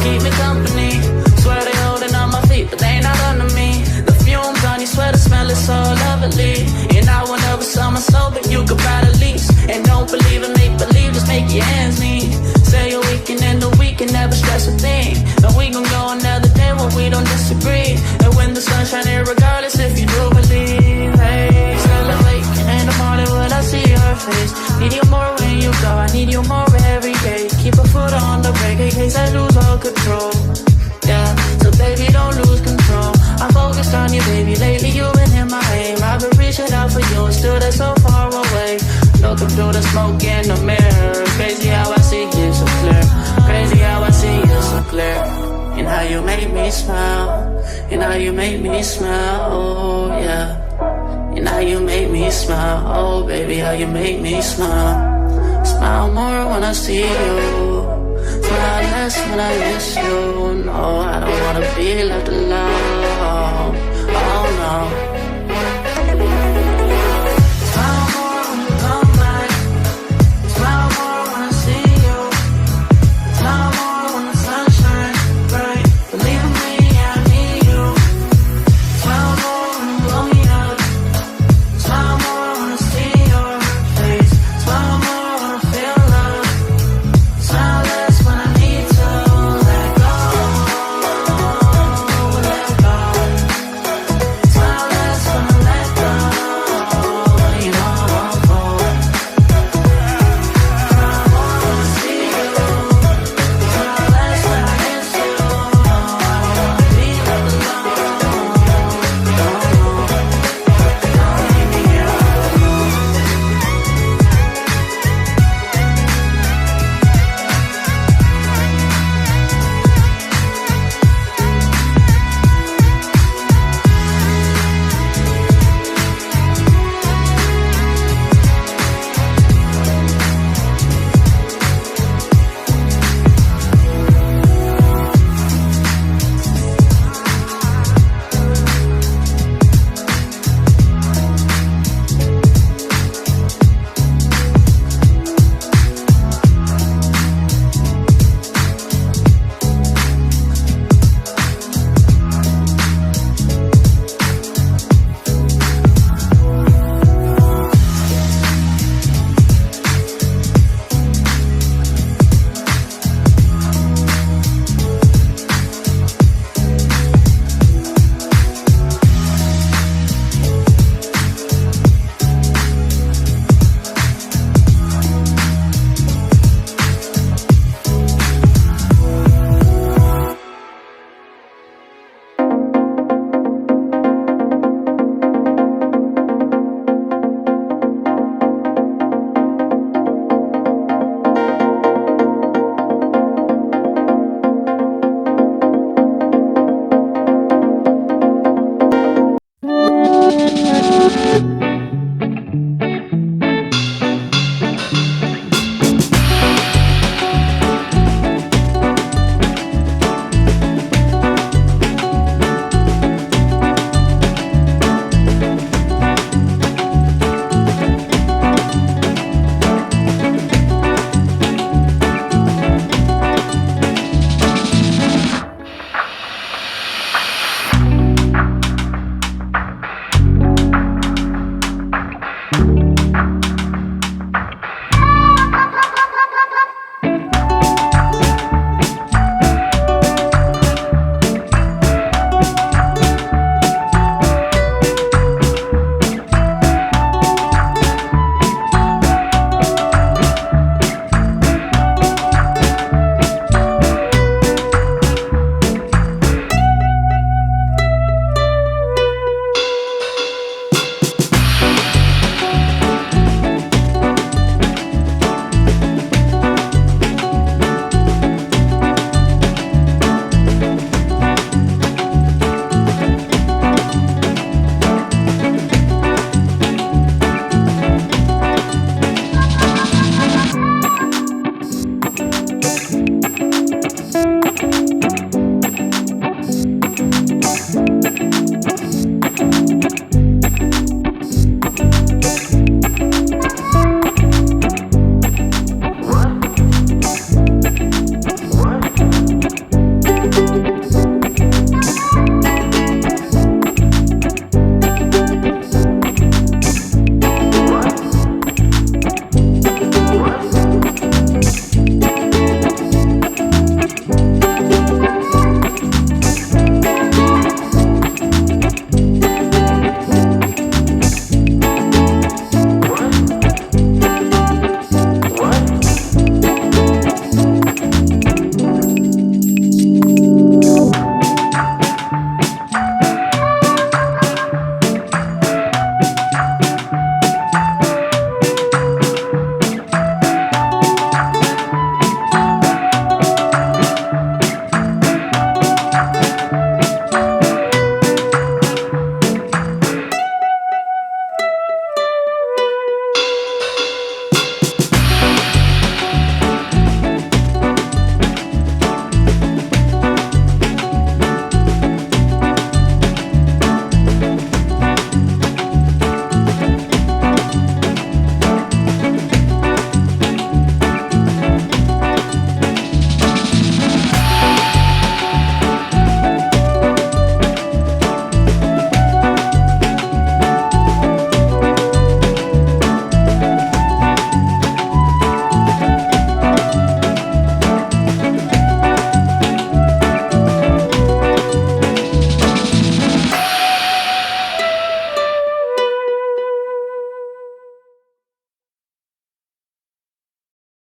keep me company. Swear they holding on my feet, but they not under me. The fumes on your sweater smell is so lovely. And I will never sell my soul, but you could buy the lease. And don't believe in make believe, just make your ends meet. Say a weekend and the weekend, never stress a thing. And we gon' go another day when we don't disagree. And when the sun shining, regardless if you do believe. Hey, celebrate in the morning when I see your face. Need you more when you go, I need you more every day. Keep a foot on the brake in case I lose all control. Yeah, so baby don't lose control. I'm focused on you, baby. Lately you've been in my aim. I've been reaching out for you and still they're so far away. Looking through the smoke in the mirror. Crazy how I see you so clear. Crazy how I see you so clear. And how you make me smile. And how you make me smile, oh yeah. And how you make me smile, oh baby, how you make me smile. Smile more when I see you. Smile less when I miss you. No, I don't wanna be left alone. Oh no.